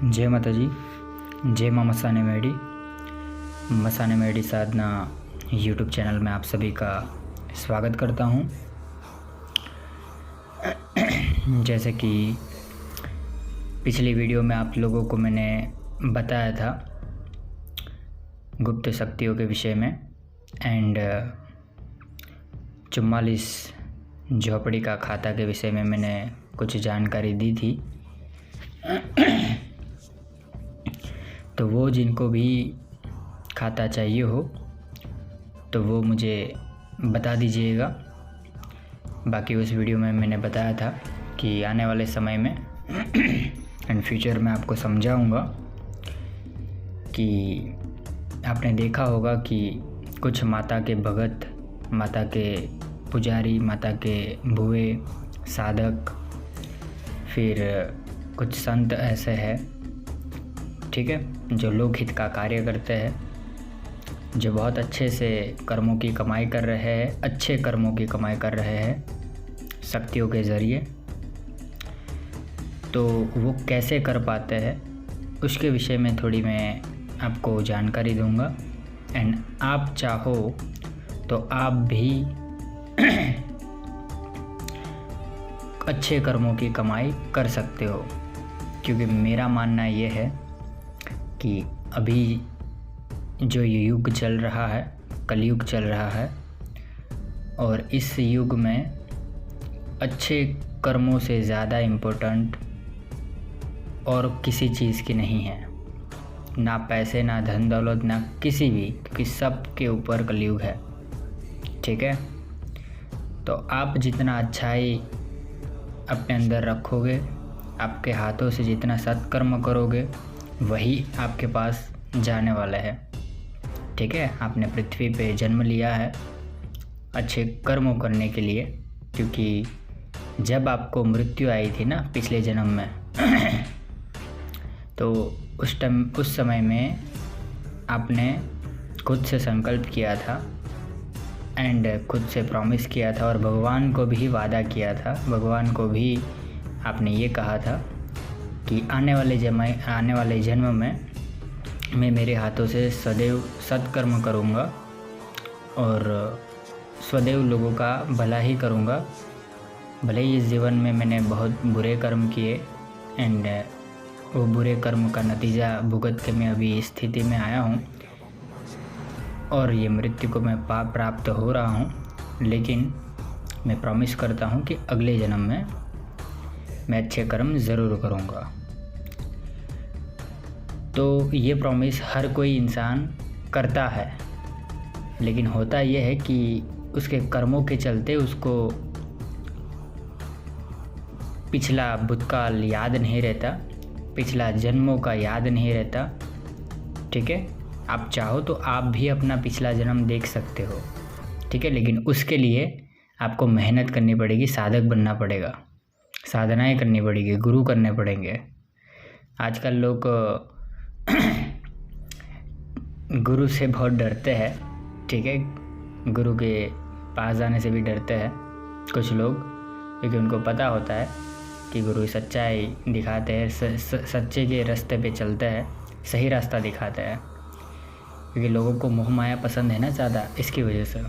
जय माता जी। जय माँ मसाने मेडी साधना यूट्यूब चैनल में आप सभी का स्वागत करता हूँ। जैसे कि पिछली वीडियो में आप लोगों को मैंने बताया था गुप्त शक्तियों के विषय में एंड 44 झोपड़ी का खाता के विषय में मैंने कुछ जानकारी दी थी। तो वो जिनको भी खाता चाहिए हो तो वो मुझे बता दीजिएगा। बाकी उस वीडियो में मैंने बताया था कि आने वाले समय में एंड फ्यूचर में आपको समझाऊंगा कि आपने देखा होगा कि कुछ माता के भगत, माता के पुजारी, माता के बुए, साधक, फिर कुछ संत ऐसे हैं, ठीक है, जो लोकहित का कार्य करते हैं, जो बहुत अच्छे से कर्मों की कमाई कर रहे हैं, अच्छे कर्मों की कमाई कर रहे हैं शक्तियों के ज़रिए। तो वो कैसे कर पाते हैं उसके विषय में थोड़ी मैं आपको जानकारी दूंगा एंड आप चाहो तो आप भी अच्छे कर्मों की कमाई कर सकते हो। क्योंकि मेरा मानना ये है कि अभी जो ये युग चल रहा है, कलयुग चल रहा है, और इस युग में अच्छे कर्मों से ज़्यादा इम्पोर्टेंट और किसी चीज़ की नहीं है, ना पैसे, ना धन दौलत, ना किसी भी, क्योंकि सब के ऊपर कलयुग है, ठीक है। तो आप जितना अच्छाई अपने अंदर रखोगे, आपके हाथों से जितना सत्कर्म करोगे, वही आपके पास जाने वाला है, ठीक है। आपने पृथ्वी पे जन्म लिया है अच्छे कर्मों करने के लिए, क्योंकि जब आपको मृत्यु आई थी ना पिछले जन्म में तो उस समय में आपने खुद से संकल्प किया था एंड खुद से प्रॉमिस किया था और भगवान को भी वादा किया था। भगवान को भी आपने ये कहा था कि आने वाले जन्म में मैं मेरे हाथों से सदैव सत्कर्म करूँगा और सदैव लोगों का भला ही करूँगा। भले ही इस जीवन में मैंने बहुत बुरे कर्म किए एंड वो बुरे कर्म का नतीजा भुगत के मैं अभी इस स्थिति में आया हूँ और ये मृत्यु को मैं प्राप्त हो रहा हूँ, लेकिन मैं प्रॉमिस करता हूँ कि अगले जन्म में मैं अच्छे कर्म ज़रूर करूँगा। तो ये प्रॉमिस हर कोई इंसान करता है, लेकिन होता यह है कि उसके कर्मों के चलते उसको पिछला भूतकाल याद नहीं रहता, पिछला जन्मों का याद नहीं रहता, ठीक है। आप चाहो तो आप भी अपना पिछला जन्म देख सकते हो, ठीक है, लेकिन उसके लिए आपको मेहनत करनी पड़ेगी, साधक बनना पड़ेगा, साधनाएं करनी पड़ेगी, गुरु करने पड़ेंगे। आजकल लोग गुरु से बहुत डरते हैं, ठीक है, गुरु के पास जाने से भी डरते हैं कुछ लोग, क्योंकि उनको पता होता है कि गुरु सच्चाई दिखाते हैं, सच्चे के रास्ते पे चलते हैं, सही रास्ता दिखाते हैं। क्योंकि लोगों को मोह माया पसंद है ना ज़्यादा, इसकी वजह से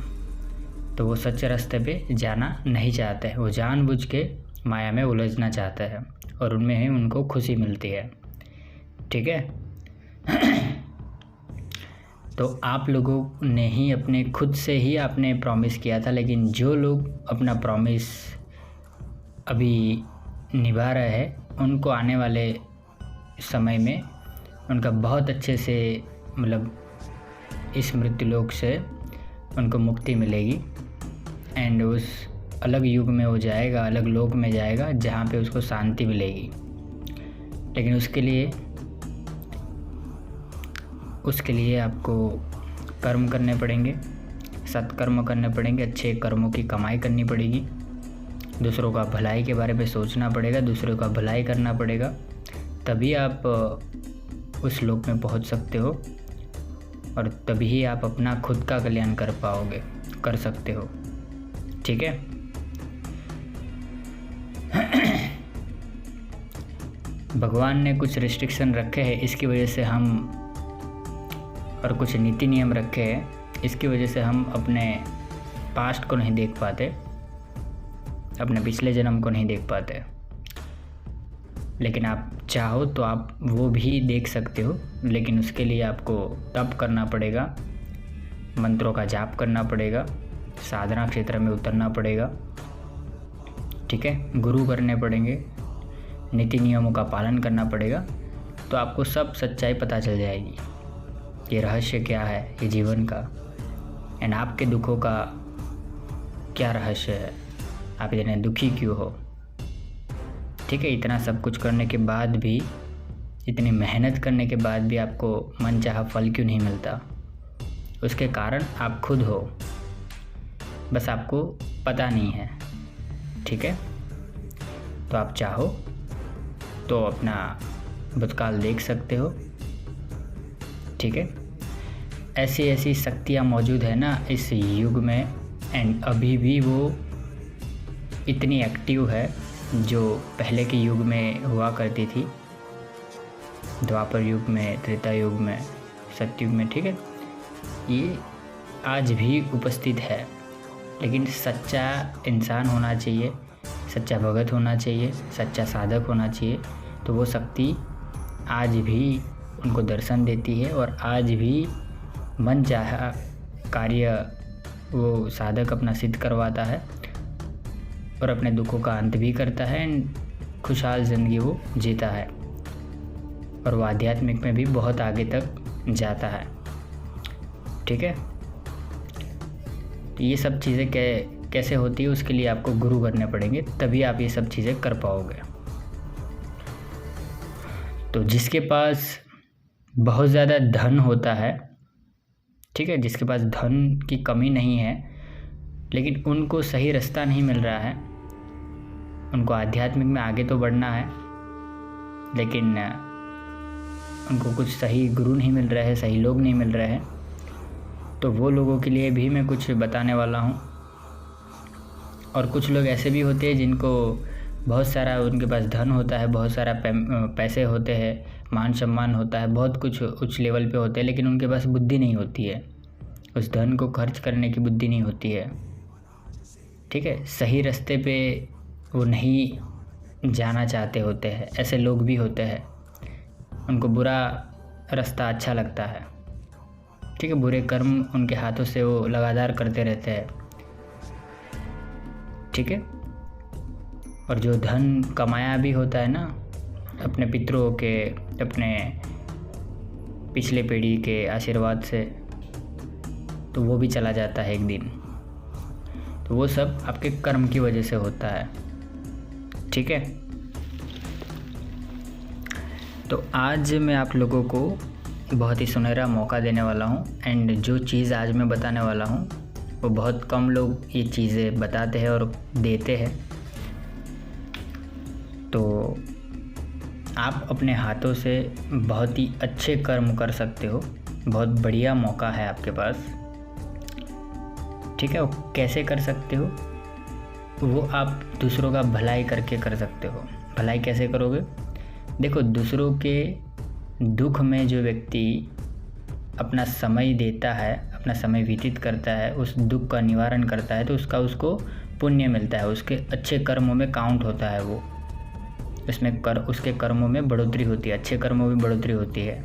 तो वो सच्चे रास्ते पे जाना नहीं चाहते हैं, वो जानबूझ के माया में उलझना चाहते हैं और उनमें ही उनको खुशी मिलती है, ठीक है। तो आप लोगों ने ही अपने खुद से ही आपने प्रॉमिस किया था, लेकिन जो लोग अपना प्रॉमिस अभी निभा रहे हैं उनको आने वाले समय में उनका बहुत अच्छे से मतलब इस मृत्युलोक से उनको मुक्ति मिलेगी एंड उस अलग युग में वो जाएगा, अलग लोक में जाएगा जहाँ पे उसको शांति मिलेगी। लेकिन उसके लिए आपको कर्म करने पड़ेंगे, सत्कर्म करने पड़ेंगे, अच्छे कर्मों की कमाई करनी पड़ेगी, दूसरों का भलाई के बारे में सोचना पड़ेगा, दूसरों का भलाई करना पड़ेगा, तभी आप उस लोक में पहुंच सकते हो और तभी आप अपना खुद का कल्याण कर सकते हो, ठीक है। भगवान ने कुछ रिस्ट्रिक्शन रखे हैं, इसकी वजह से हम, और कुछ नीति नियम रखे हैं, इसकी वजह से हम अपने पास्ट को नहीं देख पाते, अपने पिछले जन्म को नहीं देख पाते। लेकिन आप चाहो तो आप वो भी देख सकते हो, लेकिन उसके लिए आपको तप करना पड़ेगा, मंत्रों का जाप करना पड़ेगा, साधना क्षेत्र में उतरना पड़ेगा, ठीक है, गुरु करने पड़ेंगे, नीति नियमों का पालन करना पड़ेगा, तो आपको सब सच्चाई पता चल जाएगी। ये रहस्य क्या है ये जीवन का, एंड आपके दुखों का क्या रहस्य है, आप इतने दुखी क्यों हो। ठीक है, इतना सब कुछ करने के बाद भी, इतनी मेहनत करने के बाद भी आपको मनचाहा फल क्यों नहीं मिलता, उसके कारण आप खुद हो, बस आपको पता नहीं है। ठीक है, तो आप चाहो तो अपना भूतकाल देख सकते हो। ठीक है, ऐसी ऐसी शक्तियाँ मौजूद है ना इस युग में, एंड अभी भी वो इतनी एक्टिव है जो पहले के युग में हुआ करती थी, द्वापर युग में, त्रेता युग में, सतयुग में। ठीक है, ये आज भी उपस्थित है, लेकिन सच्चा इंसान होना चाहिए, सच्चा भगत होना चाहिए, सच्चा साधक होना चाहिए, तो वो शक्ति आज भी उनको दर्शन देती है, और आज भी मन चाहा कार्य वो साधक अपना सिद्ध करवाता है, और अपने दुखों का अंत भी करता है, एंड खुशहाल ज़िंदगी वो जीता है, और वो आध्यात्मिक में भी बहुत आगे तक जाता है। ठीक है, तो ये सब चीज़ें कैसे होती है, उसके लिए आपको गुरु करने पड़ेंगे, तभी आप ये सब चीज़ें कर पाओगे। तो जिसके पास बहुत ज़्यादा धन होता है, ठीक है, जिसके पास धन की कमी नहीं है, लेकिन उनको सही रास्ता नहीं मिल रहा है, उनको आध्यात्मिक में आगे तो बढ़ना है, लेकिन उनको कुछ सही गुरु नहीं मिल रहे हैं, सही लोग नहीं मिल रहे हैं, तो वो लोगों के लिए भी मैं कुछ बताने वाला हूँ। और कुछ लोग ऐसे भी होते हैं जिनको बहुत सारा, उनके पास धन होता है, बहुत सारा पैसे होते हैं, मान सम्मान होता है, बहुत कुछ उच्च लेवल पे होते हैं, लेकिन उनके पास बुद्धि नहीं होती है, उस धन को खर्च करने की बुद्धि नहीं होती है। ठीक है, सही रास्ते पे वो नहीं जाना चाहते होते हैं, ऐसे लोग भी होते हैं, उनको बुरा रास्ता अच्छा लगता है। ठीक है, बुरे कर्म उनके हाथों से वो लगातार करते रहते हैं। ठीक है, और जो धन कमाया भी होता है ना अपने पितरों के, अपने पिछले पीढ़ी के आशीर्वाद से, तो वो भी चला जाता है एक दिन, तो वो सब आपके कर्म की वजह से होता है। ठीक है, तो आज मैं आप लोगों को बहुत ही सुनहरा मौका देने वाला हूँ, एंड जो चीज़ आज मैं बताने वाला हूँ वो बहुत कम लोग ये चीज़ें बताते हैं और देते हैं। तो आप अपने हाथों से बहुत ही अच्छे कर्म कर सकते हो, बहुत बढ़िया मौका है आपके पास। ठीक है, वो कैसे कर सकते हो, वो आप दूसरों का भलाई करके कर सकते हो। भलाई कैसे करोगे, देखो, दूसरों के दुख में जो व्यक्ति अपना समय देता है, अपना समय व्यतीत करता है, उस दुख का निवारण करता है, तो उसको पुण्य मिलता है, उसके अच्छे कर्मों में काउंट होता है, वो उसमें उसके कर्मों में बढ़ोतरी होती है, अच्छे कर्मों में बढ़ोतरी होती है।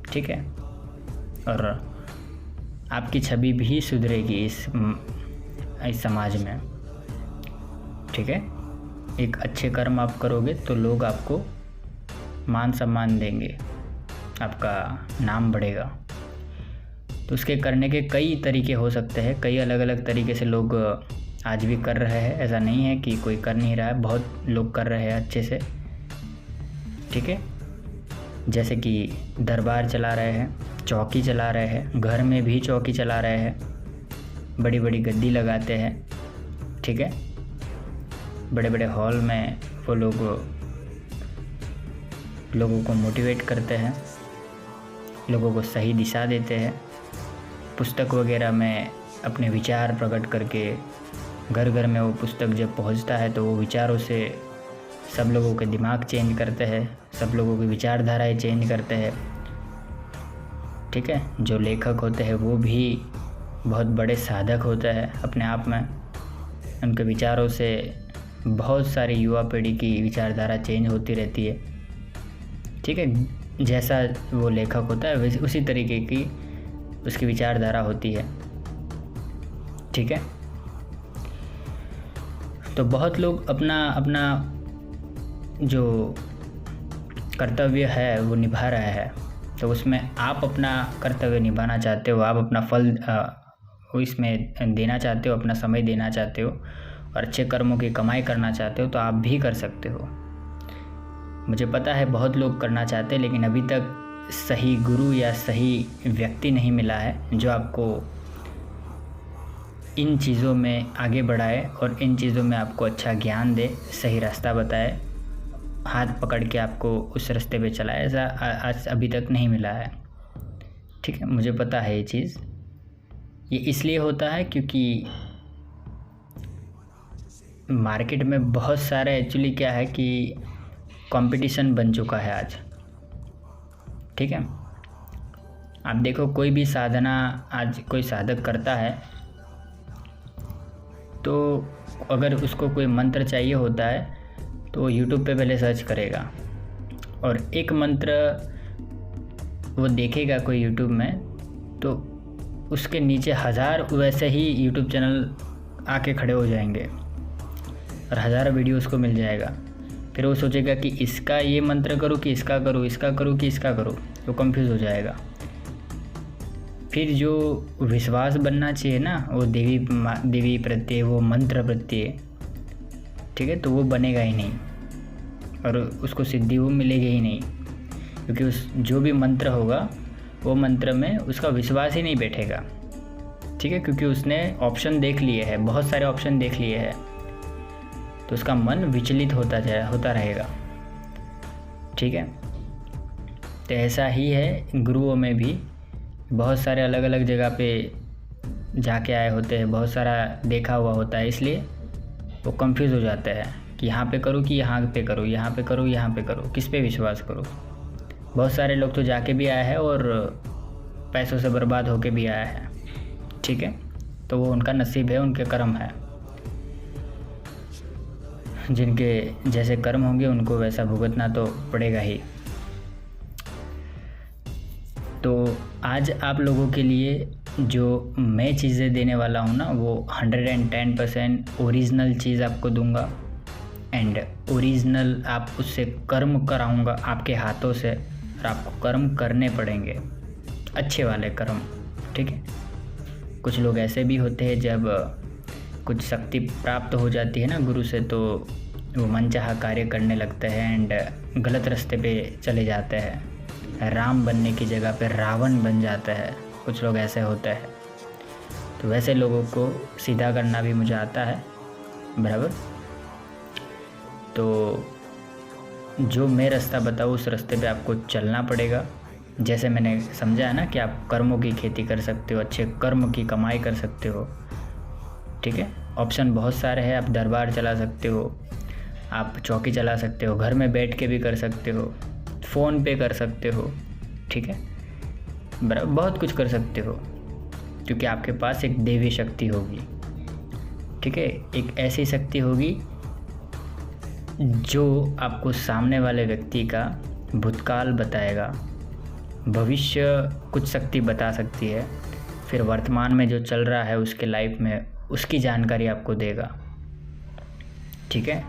ठीक है, और आपकी छवि भी सुधरेगी इस समाज में। ठीक है, एक अच्छे कर्म आप करोगे तो लोग आपको मान सम्मान देंगे, आपका नाम बढ़ेगा। तो उसके करने के कई तरीके हो सकते हैं, कई अलग अलग तरीके से लोग आज भी कर रहे हैं, ऐसा नहीं है कि कोई कर नहीं रहा है, बहुत लोग कर रहे हैं अच्छे से। ठीक है, जैसे कि दरबार चला रहे हैं, चौकी चला रहे हैं, घर में भी चौकी चला रहे हैं, बड़ी बड़ी गद्दी लगाते हैं। ठीक है, बड़े बड़े हॉल में वो लोगों को मोटिवेट करते हैं, लोगों को सही दिशा देते हैं, पुस्तक वगैरह में अपने विचार प्रकट करके घर घर में वो पुस्तक जब पहुंचता है तो वो विचारों से सब लोगों के दिमाग चेंज करते हैं, सब लोगों की विचारधाराएं चेंज करते हैं। ठीक है, जो लेखक होते हैं वो भी बहुत बड़े साधक होते हैं अपने आप में। उनके विचारों से बहुत सारी युवा पीढ़ी की विचारधारा चेंज होती रहती है। ठीक है, जैसा वो लेखक होता है वैसे उसी तरीके की उसकी विचारधारा होती है। ठीक है, तो बहुत लोग अपना अपना जो कर्तव्य है वो निभा रहा है, तो उसमें आप अपना कर्तव्य निभाना चाहते हो, आप अपना फल इसमें देना चाहते हो, अपना समय देना चाहते हो और अच्छे कर्मों की कमाई करना चाहते हो, तो आप भी कर सकते हो। मुझे पता है बहुत लोग करना चाहते हैं, लेकिन अभी तक सही गुरु या सही व्यक्ति नहीं मिला है जो आपको इन चीज़ों में आगे बढ़ाए और इन चीज़ों में आपको अच्छा ज्ञान दे, सही रास्ता बताए, हाथ पकड़ के आपको उस रास्ते पे चलाए। ऐसा आज अभी तक नहीं मिला है। ठीक है, मुझे पता है ये चीज़। ये इसलिए होता है क्योंकि मार्केट में बहुत सारे एक्चुअली क्या है कि कंपटीशन बन चुका है आज। ठीक है, आप देखो कोई भी साधना आज कोई साधक करता है तो अगर उसको कोई मंत्र चाहिए होता है तो वो यूट्यूब पे पहले सर्च करेगा और एक मंत्र वो देखेगा कोई यूट्यूब में, तो उसके नीचे 1000 वैसे ही यूट्यूब चैनल आके खड़े हो जाएंगे और 1000 वीडियो उसको मिल जाएगा। फिर वो सोचेगा कि इसका ये मंत्र करूँ कि इसका करूँ, इसका करूँ कि इसका करूँ, तो कंफ्यूज हो जाएगा। फिर जो विश्वास बनना चाहिए ना वो देवी प्रत्यय, वो मंत्र प्रत्यय, ठीक है, तो वो बनेगा ही नहीं और उसको सिद्धि वो मिलेगी ही नहीं, क्योंकि उस जो भी मंत्र होगा वो मंत्र में उसका विश्वास ही नहीं बैठेगा। ठीक है, क्योंकि उसने ऑप्शन देख लिए हैं, बहुत सारे ऑप्शन देख लिए हैं, तो उसका मन विचलित होता रहेगा। ठीक है, तो ऐसा ही है गुरुओं में भी। बहुत सारे अलग अलग जगह पे जाके आए होते हैं, बहुत सारा देखा हुआ होता है, इसलिए वो कंफ्यूज हो जाता है कि यहाँ पे करूँ कि यहाँ पे करूँ, यहाँ पे करूँ, यहाँ पे करूँ, किस पे विश्वास करूँ। बहुत सारे लोग तो जाके भी आए हैं और पैसों से बर्बाद होके भी आया है। ठीक है, तो वो उनका नसीब है, उनके कर्म है। जिनके जैसे कर्म होंगे उनको वैसा भुगतना तो पड़ेगा ही। तो आज आप लोगों के लिए जो मैं चीज़ें देने वाला हूँ ना, वो 110% ओरिजिनल चीज़ आपको दूंगा एंड ओरिजिनल आप उससे कर्म कराऊंगा आपके हाथों से, और आपको कर्म करने पड़ेंगे, अच्छे वाले कर्म। ठीक है, कुछ लोग ऐसे भी होते हैं जब कुछ शक्ति प्राप्त हो जाती है ना गुरु से, तो वो मनचाहा कार्य करने लगते हैं एंड गलत रास्ते पे चले जाते हैं, राम बनने की जगह पे रावण बन जाता है। कुछ लोग ऐसे होते हैं, तो वैसे लोगों को सीधा करना भी मुझे आता है बराबर। तो जो मैं रास्ता बताऊँ उस रास्ते पे आपको चलना पड़ेगा। जैसे मैंने समझा है ना कि आप कर्मों की खेती कर सकते हो, अच्छे कर्म की कमाई कर सकते हो। ठीक है, ऑप्शन बहुत सारे हैं। आप दरबार चला सकते हो, आप चौकी चला सकते हो, घर में बैठ के भी कर सकते हो, फ़ोन पे कर सकते हो। ठीक है, बराबर बहुत कुछ कर सकते हो, क्योंकि आपके पास एक देवी शक्ति होगी। ठीक है, एक ऐसी शक्ति होगी जो आपको सामने वाले व्यक्ति का भूतकाल बताएगा, भविष्य कुछ शक्ति बता सकती है, फिर वर्तमान में जो चल रहा है उसके लाइफ में उसकी जानकारी आपको देगा। ठीक है,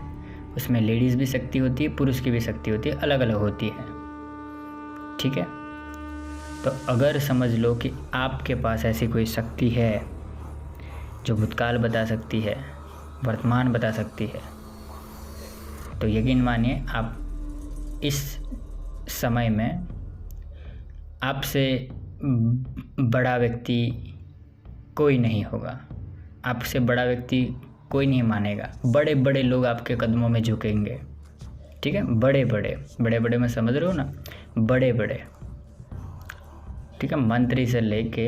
उसमें लेडीज़ भी शक्ति होती है, पुरुष की भी शक्ति होती है, अलग अलग होती है। ठीक है, तो अगर समझ लो कि आपके पास ऐसी कोई शक्ति है जो भूतकाल बता सकती है, वर्तमान बता सकती है, तो यकीन मानिए आप इस समय में आपसे बड़ा व्यक्ति कोई नहीं होगा, आपसे बड़ा व्यक्ति कोई नहीं मानेगा। बड़े बड़े लोग आपके कदमों में झुकेंगे। ठीक है, बड़े बड़े में समझ रहे हो ना, बड़े बड़े। ठीक है, मंत्री से लेके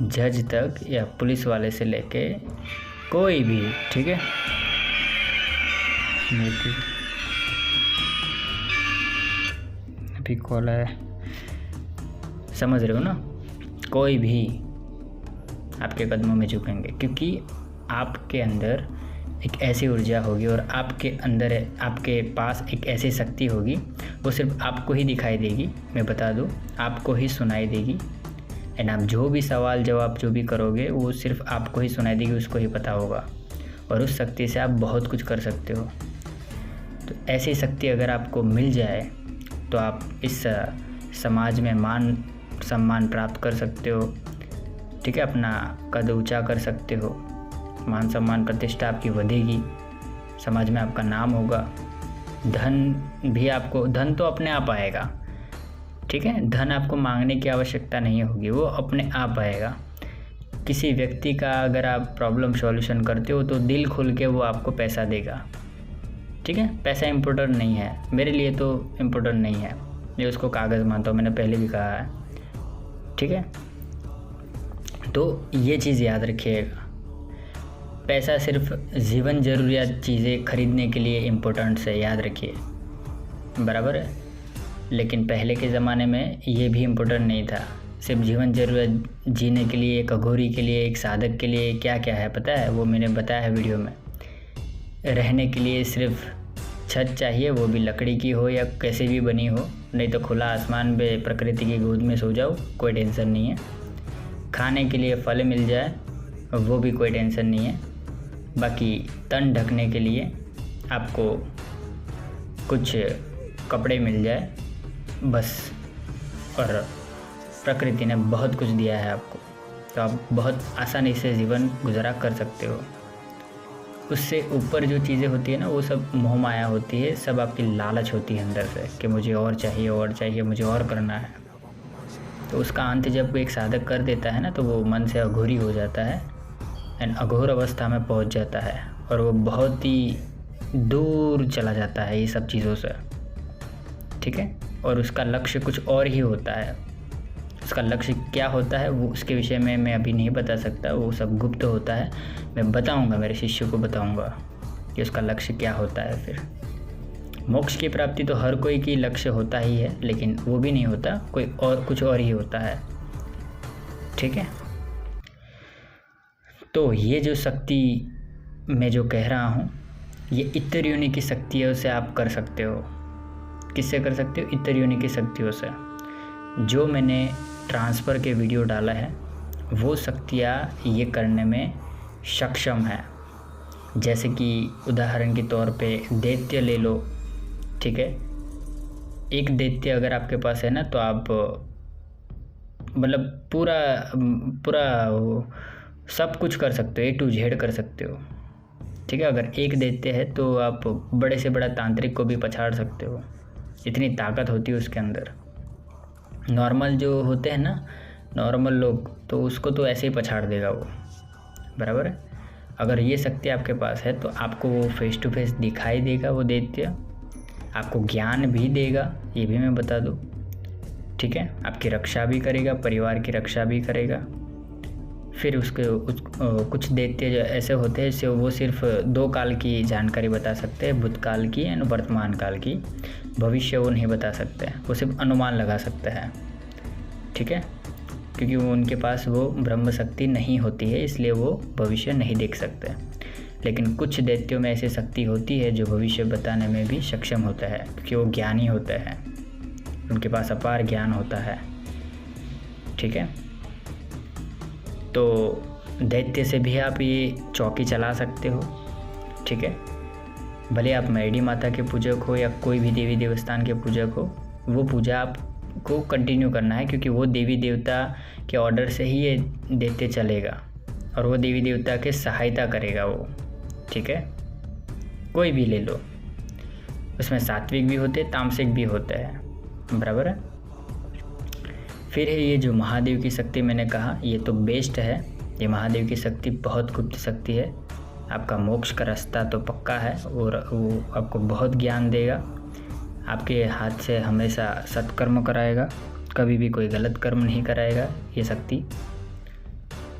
जज तक या पुलिस वाले से लेके कोई भी। ठीक है, भी कॉल है, समझ रहे हो ना। कोई भी आपके कदमों में झुकेंगे, क्योंकि आपके अंदर एक ऐसी ऊर्जा होगी और आपके अंदर आपके पास एक ऐसी शक्ति होगी, वो सिर्फ आपको ही दिखाई देगी। मैं बता दूं, आपको ही सुनाई देगी। एंड आप जो भी सवाल जवाब जो भी करोगे वो सिर्फ आपको ही सुनाई देगी, उसको ही पता होगा। और उस शक्ति से आप बहुत कुछ कर सकते हो। तो ऐसी शक्ति अगर आपको मिल जाए तो आप इस समाज में मान सम्मान प्राप्त कर सकते हो, ठीक है। अपना कद ऊंचा कर सकते हो, मान सम्मान प्रतिष्ठा आपकी बढ़ेगी, समाज में आपका नाम होगा। धन भी आपको, धन तो अपने आप आएगा, ठीक है। धन आपको मांगने की आवश्यकता नहीं होगी, वो अपने आप आएगा। किसी व्यक्ति का अगर आप प्रॉब्लम सॉल्यूशन करते हो तो दिल खुल के वो आपको पैसा देगा, ठीक है। पैसा इम्पोर्टेंट नहीं है, मेरे लिए तो इम्पोर्टेंट नहीं है, मैं उसको कागज़ मानता हूँ, मैंने पहले भी कहा है, ठीक है। तो ये चीज़ याद रखिएगा, पैसा सिर्फ जीवन ज़रूरियात चीज़ें खरीदने के लिए इम्पोर्टेंट है, याद रखिए, बराबर है। लेकिन पहले के ज़माने में ये भी इम्पोर्टेंट नहीं था। सिर्फ जीवन ज़रूरत जीने के लिए, एक अघोरी के लिए, एक साधक के लिए क्या क्या है पता है, वो मैंने बताया है वीडियो में। रहने के लिए सिर्फ छत चाहिए, वो भी लकड़ी की हो या कैसे भी बनी हो, नहीं तो खुला आसमान में प्रकृति की गोद में सो जाओ, कोई टेंशन नहीं है। खाने के लिए फल मिल जाए, वो भी कोई टेंशन नहीं है। बाकी तन ढकने के लिए आपको कुछ कपड़े मिल जाए बस, और प्रकृति ने बहुत कुछ दिया है आपको, तो आप बहुत आसानी से जीवन गुजारा कर सकते हो। उससे ऊपर जो चीज़ें होती है ना, वो सब मोह माया होती है, सब आपकी लालच होती है अंदर से कि मुझे और चाहिए, मुझे और करना है। तो उसका अंत जब एक साधक कर देता है ना, तो वो मन से अघोरी हो जाता है एंड अघोर अवस्था में पहुंच जाता है, और वो बहुत ही दूर चला जाता है ये सब चीज़ों से, ठीक है। और उसका लक्ष्य कुछ और ही होता है। उसका लक्ष्य क्या होता है वो उसके विषय में मैं अभी नहीं बता सकता, वो सब गुप्त होता है। मैं बताऊंगा, मेरे शिष्य को बताऊंगा कि उसका लक्ष्य क्या होता है। फिर मोक्ष की प्राप्ति तो हर कोई की लक्ष्य होता ही है, लेकिन वो भी नहीं होता, कोई और कुछ और ही होता है, ठीक है। तो ये जो शक्ति मैं जो कह रहा हूँ, ये इतर योनि की शक्तियों से आप कर सकते हो। किससे कर सकते हो? इतर योनि की शक्तियों से। जो मैंने ट्रांसफ़र के वीडियो डाला है वो शक्तियाँ ये करने में सक्षम है। जैसे कि उदाहरण के तौर पे दैत्य ले लो, ठीक है। एक दैत्य अगर आपके पास है ना, तो आप मतलब पूरा सब कुछ कर सकते हो, A to Z कर सकते हो, ठीक है। अगर एक दैत्य है तो आप बड़े से बड़ा तांत्रिक को भी पछाड़ सकते हो, इतनी ताकत होती है उसके अंदर। नॉर्मल जो होते हैं ना, नॉर्मल लोग, तो उसको तो ऐसे ही पछाड़ देगा वो, बराबर है। अगर ये शक्ति आपके पास है तो आपको वो फेस टू फेस दिखाई देगा, वो दैत्य आपको ज्ञान भी देगा, ये भी मैं बता दूँ, ठीक है। आपकी रक्षा भी करेगा, परिवार की रक्षा भी करेगा। फिर कुछ दैत्य जो ऐसे होते हैं, वो सिर्फ 2 काल की जानकारी बता सकते हैं, भूतकाल की एंड वर्तमान काल की। भविष्य वो नहीं बता सकते हैं, वो सिर्फ अनुमान लगा सकते हैं, ठीक है। क्योंकि वो उनके पास वो ब्रह्म शक्ति नहीं होती है, इसलिए वो भविष्य नहीं देख सकते। लेकिन कुछ दैत्यों में ऐसी शक्ति होती है जो भविष्य बताने में भी सक्षम होता है, क्योंकि वो ज्ञानी होते हैं, उनके पास अपार ज्ञान होता है, ठीक है। तो दैत्य से भी आप ये चौकी चला सकते हो, ठीक है। भले आप मैडी माता के पूजक हो या कोई भी देवी देवस्थान के पूजक हो, वो पूजा आपको कंटिन्यू करना है, क्योंकि वो देवी देवता के ऑर्डर से ही ये दैत्य चलेगा और वो देवी देवता के सहायता करेगा वो, ठीक है। कोई भी ले लो, उसमें सात्विक भी होते हैं, तामसिक भी होते हैं, बराबर है। फिर है ये जो महादेव की शक्ति मैंने कहा, ये तो बेस्ट है। ये महादेव की शक्ति बहुत गुप्त शक्ति है, आपका मोक्ष का रास्ता तो पक्का है, और वो आपको बहुत ज्ञान देगा, आपके हाथ से हमेशा सत्कर्म कराएगा, कभी भी कोई गलत कर्म नहीं कराएगा ये शक्ति।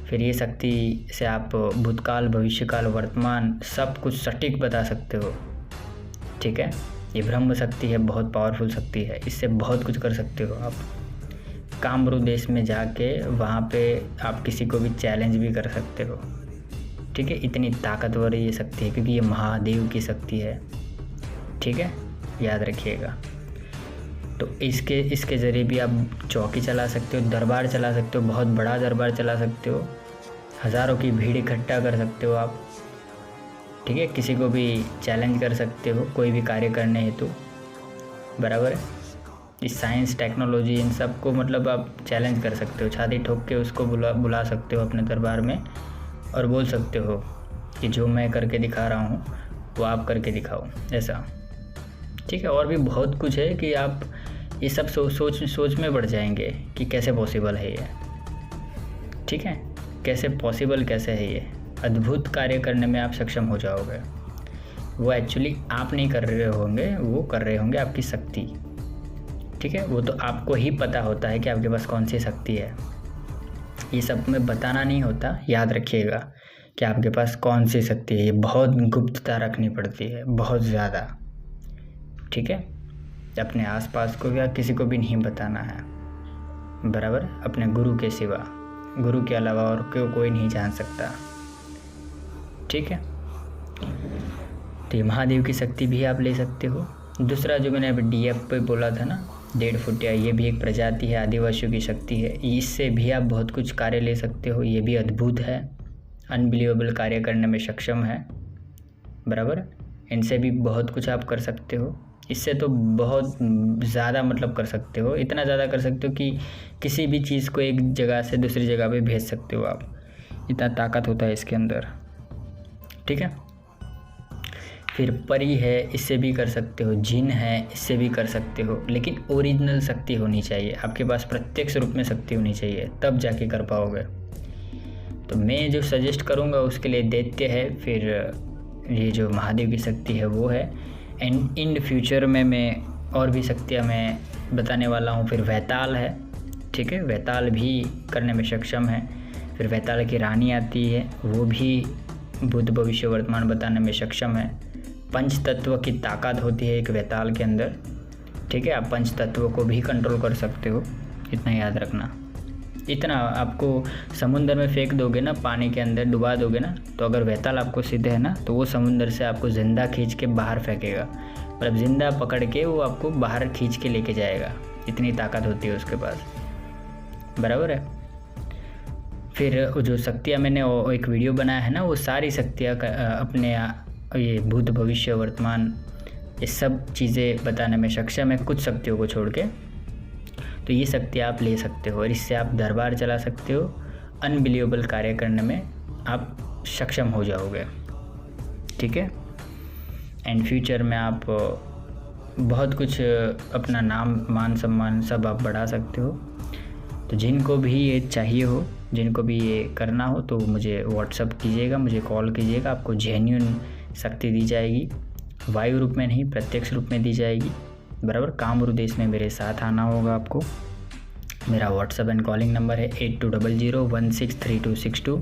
फिर ये शक्ति से आप भूतकाल, भविष्यकाल, वर्तमान सब कुछ सटीक बता सकते हो, ठीक है। ये ब्रह्म शक्ति है, बहुत पावरफुल शक्ति है, इससे बहुत कुछ कर सकते हो आप। कामरू देश में जाके वहाँ पे आप किसी को भी चैलेंज भी कर सकते हो, ठीक है। इतनी ताकतवर ये शक्ति है, क्योंकि ये महादेव की शक्ति है, ठीक है, याद रखिएगा। तो इसके ज़रिए भी आप चौकी चला सकते हो, दरबार चला सकते हो, बहुत बड़ा दरबार चला सकते हो, हज़ारों की भीड़ इकट्ठा कर सकते हो आप, ठीक है। किसी को भी चैलेंज कर सकते हो कोई भी कार्य करने हेतु, बराबर है। इस साइंस टेक्नोलॉजी इन सब को मतलब आप चैलेंज कर सकते हो, छाती ठोक के उसको बुला सकते हो अपने दरबार में और बोल सकते हो कि जो मैं करके दिखा रहा हूँ वो आप करके दिखाओ, ऐसा, ठीक है। और भी बहुत कुछ है कि आप ये सब सोच में बढ़ जाएंगे कि कैसे पॉसिबल है ये, ठीक है, कैसे पॉसिबल कैसे है ये, अद्भुत कार्य करने में आप सक्षम हो जाओगे। वो एक्चुअली आप नहीं कर रहे होंगे, वो कर रहे होंगे आपकी शक्ति, ठीक है। वो तो आपको ही पता होता है कि आपके पास कौन सी शक्ति है, ये सब में बताना नहीं होता, याद रखिएगा कि आपके पास कौन सी शक्ति है। ये बहुत गुप्तता रखनी पड़ती है, बहुत ज़्यादा, ठीक है। अपने आसपास को या किसी को भी नहीं बताना है, बराबर। अपने गुरु के सिवा, गुरु के अलावा और कोई नहीं जान सकता, ठीक है। तो ये महादेव की शक्ति भी आप ले सकते हो। दूसरा जो मैंने अभी DF पे बोला था ना, 1.5 फुटिया, ये भी एक प्रजाति है, आदिवासियों की शक्ति है। इससे भी आप बहुत कुछ कार्य ले सकते हो, ये भी अद्भुत है, अनबिलीवेबल कार्य करने में सक्षम है, बराबर। इनसे भी बहुत कुछ आप कर सकते हो। इससे तो बहुत ज़्यादा मतलब कर सकते हो, इतना ज़्यादा कर सकते हो कि किसी भी चीज़ को एक जगह से दूसरी जगह पे भेज सकते हो आप, इतना ताकत होता है इसके अंदर, ठीक है। फिर परी है, इससे भी कर सकते हो, जिन है, इससे भी कर सकते हो, लेकिन ओरिजिनल शक्ति होनी चाहिए आपके पास, प्रत्यक्ष रूप में शक्ति होनी चाहिए, तब जाके कर पाओगे। तो मैं जो सजेस्ट करूँगा उसके लिए दैत्य है, फिर ये जो महादेव की शक्ति है वो है, एंड इन फ्यूचर में मैं और भी शक्तियाँ मैं बताने वाला हूँ। फिर वैताल है, ठीक है, वैताल भी करने में सक्षम है। फिर वैताल की रानी आती है, वो भी भूत भविष्य वर्तमान बताने में सक्षम है। पंच तत्व की ताकत होती है एक वैताल के अंदर, ठीक है। आप पंच तत्व को भी कंट्रोल कर सकते हो, इतना याद रखना। इतना आपको समुंदर में फेंक दोगे ना, पानी के अंदर डुबा दोगे ना, तो अगर वैताल आपको सिद्ध है ना, तो वो समुंदर से आपको ज़िंदा खींच के बाहर फेंकेगा, मतलब ज़िंदा पकड़ के वो आपको बाहर खींच के लेके जाएगा, इतनी ताकत होती है उसके पास, बराबर है। फिर जो शक्तियाँ मैंने वो एक वीडियो बनाया है ना, वो सारी शक्तियाँ अपने ये भूत भविष्य वर्तमान ये सब चीज़ें बताने में सक्षम है, कुछ शक्तियों को छोड़ के। तो ये शक्ति आप ले सकते हो और इससे आप दरबार चला सकते हो, अनबिलीवेबल कार्य करने में आप सक्षम हो जाओगे, ठीक है। एंड फ्यूचर में आप बहुत कुछ अपना नाम मान सम्मान सब आप बढ़ा सकते हो। तो जिनको भी ये चाहिए हो, जिनको भी ये करना हो, तो मुझे व्हाट्सअप कीजिएगा, मुझे कॉल कीजिएगा, आपको जेन्युइन शक्ति दी जाएगी, वायु रूप में नहीं प्रत्यक्ष रूप में दी जाएगी, बराबर। कामरू देश में मेरे साथ आना होगा आपको। मेरा व्हाट्सअप एंड कॉलिंग नंबर है 8200163262,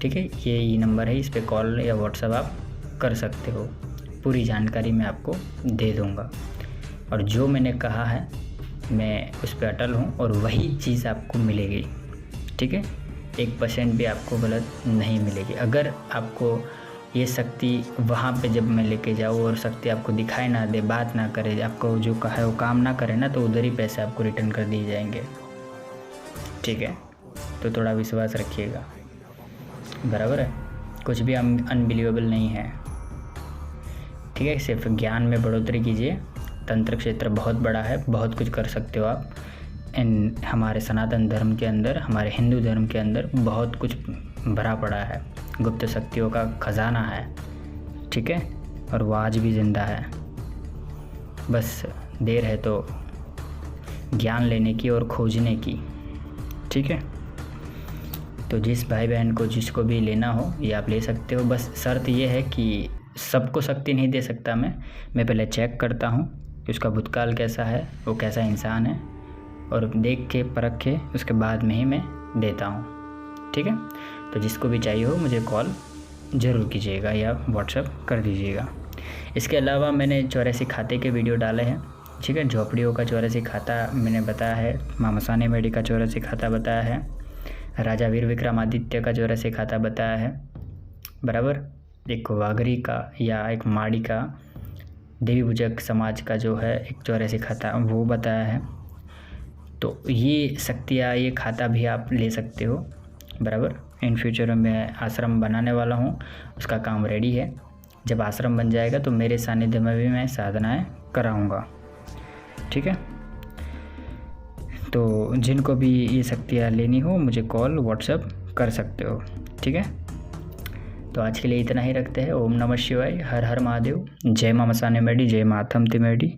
ठीक है। ये नंबर है, इस पर कॉल या व्हाट्सअप आप कर सकते हो, पूरी जानकारी मैं आपको दे दूँगा। और जो मैंने कहा है मैं उस पर अटल हूँ और वही चीज़ आपको मिलेगी, ठीक है। 1% भी आपको गलत नहीं मिलेगी। अगर आपको ये शक्ति वहाँ पे जब मैं लेके जाऊँ और शक्ति आपको दिखाई ना दे, बात ना करे, आपको जो कहा है वो काम ना करे ना, तो उधर ही पैसे आपको रिटर्न कर दिए जाएंगे, ठीक है। तो थोड़ा विश्वास रखिएगा, बराबर है। कुछ भी अनबिलीवेबल नहीं है, ठीक है। सिर्फ ज्ञान में बढ़ोतरी कीजिए, तंत्र क्षेत्र बहुत बड़ा है, बहुत कुछ कर सकते हो आप। इन हमारे सनातन धर्म के अंदर, हमारे हिंदू धर्म के अंदर बहुत कुछ भरा पड़ा है, गुप्त शक्तियों का खजाना है, ठीक है। और वो आज भी ज़िंदा है, बस देर है तो ज्ञान लेने की और खोजने की, ठीक है। तो जिस भाई बहन को जिसको भी लेना हो ये आप ले सकते हो। बस शर्त ये है कि सबको शक्ति नहीं दे सकता मैं पहले चेक करता हूँ कि उसका भूतकाल कैसा है, वो कैसा इंसान है, और देख के परख के उसके बाद में ही मैं देता हूँ, ठीक है। तो जिसको भी चाहिए हो मुझे कॉल ज़रूर कीजिएगा या व्हाट्सएप कर दीजिएगा। इसके अलावा मैंने 84 खाते के वीडियो डाले हैं, ठीक है। झोपड़ियों का 84 खाता मैंने बताया है, माँ मसाने मेडी का 84 खाता बताया है, राजा वीर विक्रमादित्य का 84 खाता बताया है, बराबर। एक वाघरी का या एक माड़ी का देवी पूजक समाज का जो है एक 84 खाता वो बताया है। तो ये शक्तियाँ, ये खाता भी आप ले सकते हो, बराबर। इन फ्यूचर में मैं आश्रम बनाने वाला हूँ, उसका काम रेडी है। जब आश्रम बन जाएगा तो मेरे सानिध्य में भी मैं साधनाएं कराऊंगा, ठीक है। तो जिनको भी ये शक्तियाँ लेनी हो मुझे कॉल व्हाट्सएप कर सकते हो, ठीक है। तो आज के लिए इतना ही रखते हैं। ओम नमः शिवाय, हर हर महादेव। जय माँ मसाने मेडी, जय माँ थमती मेडी,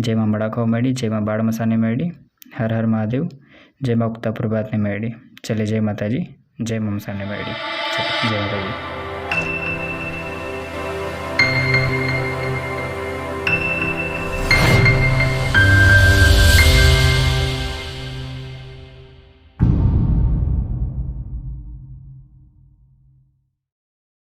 जय माँ मड़ाखाओ मेडी, जय माँ बाड़ मसाने मेडी, हर हर महादेव। जय माँ उक्ता प्रभात ने मेडी। चले, जय माता जी, जय माँ मसाने मेडी, जय माता जी।